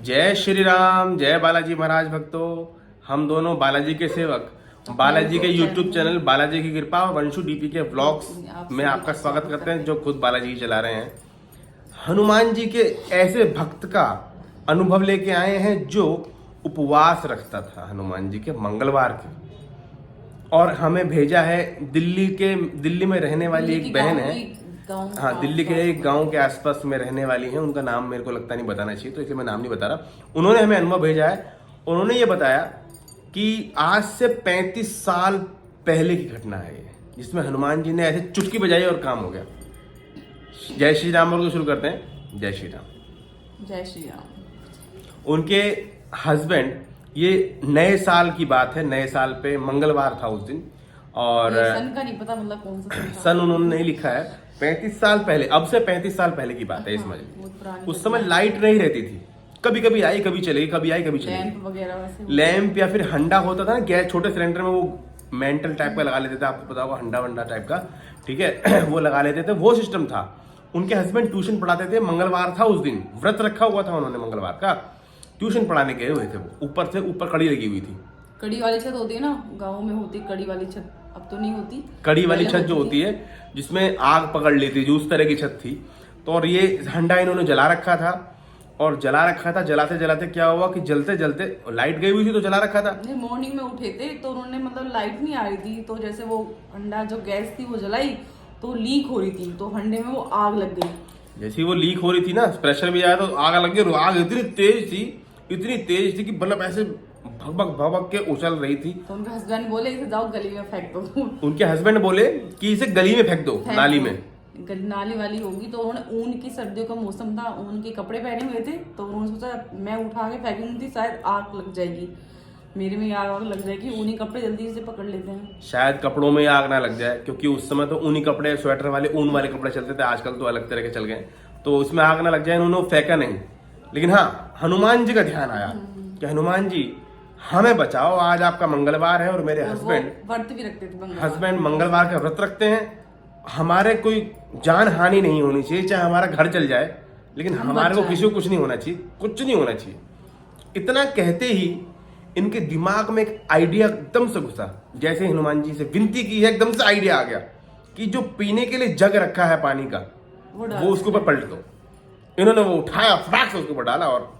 जय श्री राम, जय बालाजी महाराज भक्तों। हम दोनों बालाजी के सेवक बालाजी के YouTube चैनल बालाजी की कृपा और वंशु डीपी के व्लॉग्स में आपका स्वागत करते हैं, जो खुद बालाजी चला रहे हैं। हनुमान जी के ऐसे भक्त का अनुभव लेके आए हैं जो उपवास रखता था हनुमान जी के मंगलवार के, और हमें भेजा है दिल्ली में रहने वाली एक बहन है। हाँ, दिल्ली के एक गांव के आसपास में रहने वाली हैं। उनका नाम मेरे को लगता नहीं बताना चाहिए, तो इसलिए मैं नाम नहीं बता रहा। उन्होंने हमें अनुभव भेजा है। उन्होंने ये बताया कि आज से 35 साल पहले की घटना है ये, जिसमें हनुमान जी ने ऐसे चुटकी बजाई और काम हो गया। जय श्री राम बोल के शुरू करते हैं। जय श्री राम। जय श्री राम। उनके हस्बैंड, ये नए साल की बात है, नए साल पे मंगलवार था उस दिन, और सन का नहीं पता, मतलब कौन सा सन उन्होंने नहीं लिखा है। 35 साल पहले, अब से 35 साल पहले की बात है ये, समझ लीजिए। उस समय लाइट नहीं रहती थी, कभी कभी आई कभी चली गई, कभी आई कभी चली लैंप वगैरह वैसे लैंप या फिर हंडा होता था ना, गैस छोटे सिलेंडर में वो मेंटल टाइप का लगा लेते थे, आपको पता होगा, हंडा वंडा टाइप का, ठीक है वो लगा लेते थे, वो सिस्टम था। उनके हस्बैंड ट्यूशन पढ़ाते थे। मंगलवार था उस दिन, व्रत रखा हुआ था उन्होंने मंगलवार का, ट्यूशन पढ़ाने गए हुए थे। वो ऊपर से ऊपर कड़ी लगी हुई थी। कड़ी वाली छत होती है ना, गाँव में होती कड़ी वाली छत, अब तो नहीं होती। कड़ी वाली छत जो होती है जिसमें आग पकड़ लेती थी, उस तरह की छत थी। तो और ये हंडा इन्होंने जला रखा था, और जलाते जलाते क्या हुआ कि जलते जलते लाइट गई हुई थी, तो जला रखा था। नहीं, मॉर्निंग में उठे थे तो उन्होंने, मतलब लाइट नहीं आ रही थी, तो जैसे वो हंडा जो गैस थी वो जलाई तो लीक हो रही थी, तो हंडे में वो आग लग गई। जैसे ही वो लीक हो रही थी ना, प्रेशर भी आया तो आग लग गई। आग इतनी तेज थी कि मतलब ऐसे भगभग के उछल रही थी। तो उनके हस्बैंड बोले इसे जाओ गली में फेंक दो। उनके हस्बैंड बोले कि इसे गली में फेंक दो, नाली में। नाली वाली होगी। तो उन्होंने, ऊन की, सर्दियों का मौसम था, ऊन के कपड़े पहने हुए थे, तो उन्होंने सोचा मैं उठा के फेंकूंगी थी, शायद आग लग जाएगी, मेरे में आग लग जाएगी। ऊनी कपड़े जल्दी से पकड़ लेते हैं, शायद कपड़ों में आग ना लग जाए, क्योंकि उस समय तो ऊनी कपड़े, स्वेटर वाले, ऊन वाले कपड़े चलते थे। आजकल तो अलग तरह के चल गए, तो उसमें आग ना लग जाए, उन्होंने फेंका नहीं। लेकिन हाँ, हनुमान जी का ध्यान आया कि हनुमान जी हमें बचाओ, आज आपका मंगलवार है और मेरे हस्बैंड व्रत भी रखते थे। हस्बैंड मंगलवार का व्रत रखते हैं, हमारे कोई जान हानि नहीं होनी चाहिए, चाहे हमारा घर चल जाए, लेकिन हमारे को किसी को कुछ नहीं होना चाहिए, कुछ नहीं होना चाहिए। इतना कहते ही इनके दिमाग में एक आइडिया एकदम से घुसा। जैसे हनुमान जी से विनती की है, एकदम से आइडिया आ गया कि जो पीने के लिए जग रखा है पानी का, वो उसके ऊपर पलट दो। इन्होंने वो उठाया, फटाक से उसके ऊपर डाला और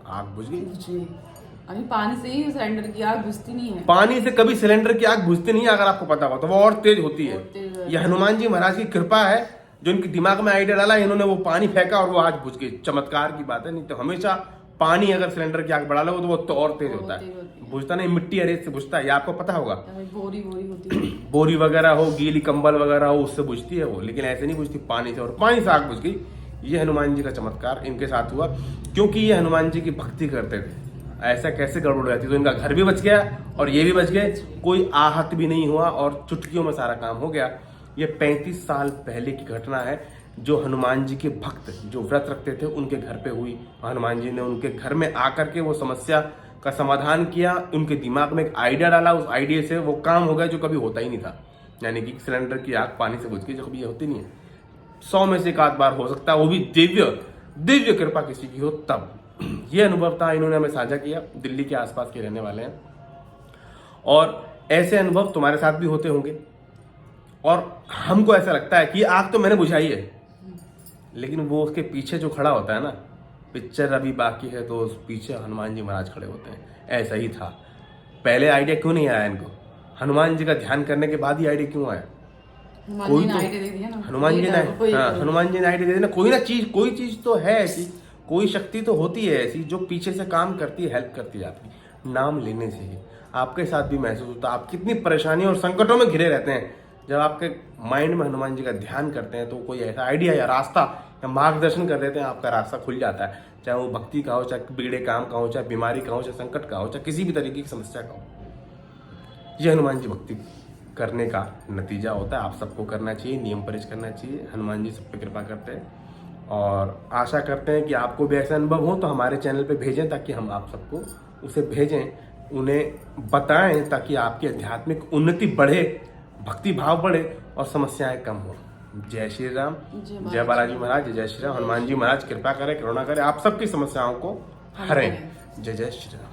आग बुझ गई। अभी पानी से ही सिलेंडर की आग बुझती नहीं है। पानी से कभी सिलेंडर की आग बुझती नहीं है, अगर आपको पता हो तो, वो और तेज होती है। यह हनुमान जी महाराज की कृपा है, जो इनके दिमाग में आइडिया डाला, इन्होंने वो पानी फेंका और वो आज बुझ गई। चमत्कार की बात है। नहीं तो हमेशा पानी अगर सिलेंडर की आग बढ़ा लो तो वो तो और तेज होता है, बुझता नहीं, मिट्टी अरेज से बुझता है, ये आपको पता होगा। बोरी होती है, बोरी वगैरह हो, गीली कंबल वगैरह हो, उससे बुझती है वो, लेकिन ऐसे नहीं बुझती पानी से, और पानी से आग बुझ गई। ये हनुमान जी का चमत्कार इनके साथ हुआ, क्योंकि ये हनुमान जी की भक्ति करते थे। ऐसा कैसे गड़बड़ हो जाती, तो इनका घर भी बच गया और ये भी बच गए, कोई आहत भी नहीं हुआ और चुटकियों में सारा काम हो गया। ये 35 साल पहले की घटना है, जो हनुमान जी के भक्त जो व्रत रखते थे उनके घर पे हुई। हनुमान जी ने उनके घर में आकर के वो समस्या का समाधान किया, उनके दिमाग में एक आइडिया डाला, उस आइडिया से वो काम हो गया जो कभी होता ही नहीं था। यानी कि सिलेंडर की आग पानी से बुझ गई, जो कभी होती नहीं है। 100 में से एक आध बार हो सकता है, वो भी दिव्य कृपा किसी की हो तब। ये अनुभव था, इन्होंने हमें साझा किया। दिल्ली के आसपास के रहने वाले हैं, और ऐसे अनुभव तुम्हारे साथ भी होते होंगे। और हमको ऐसा लगता है कि आग तो मैंने बुझाई है, लेकिन वो उसके पीछे जो खड़ा होता है ना, पिक्चर अभी बाकी है, तो उस पीछे हनुमान जी महाराज खड़े होते हैं। ऐसा ही था। पहले आइडिया क्यों नहीं आया इनको? हनुमान जी का ध्यान करने के बाद ही आइडिया क्यों आया? कोई तो हनुमान जी ने आइडिया दे दिया ना। कोई चीज तो है ऐसी, कोई शक्ति तो होती है ऐसी, जो पीछे से काम करती है, हेल्प करती है आपकी। नाम लेने से ही आपके साथ भी महसूस होता है, आप कितनी परेशानी और संकटों में घिरे रहते हैं। जब आपके माइंड में हनुमान जी का ध्यान करते हैं, तो कोई ऐसा आइडिया या रास्ता या मार्गदर्शन कर देते हैं, आपका रास्ता खुल जाता है। चाहे वो भक्ति का हो, चाहे बिगड़े काम का हो, चाहे बीमारी का हो, चाहे संकट का हो, चाहे किसी भी तरीके की समस्या का हो। यह हनुमान जी भक्ति करने का नतीजा होता है। आप सबको करना चाहिए, नियम परिच करना चाहिए। हनुमान जी सब पे कृपा करते हैं, और आशा करते हैं कि आपको भी ऐसा अनुभव हो तो हमारे चैनल पे भेजें, ताकि हम आप सबको उसे भेजें, उन्हें बताएं, ताकि आपकी आध्यात्मिक उन्नति बढ़े, भक्ति भाव बढ़े और समस्याएं कम हो। जय श्री राम, जय बालाजी महाराज, जय श्री राम। हनुमान जी महाराज कृपा करे, करुणा करे, आप सबकी समस्याओं को हरे। जय जय श्री राम।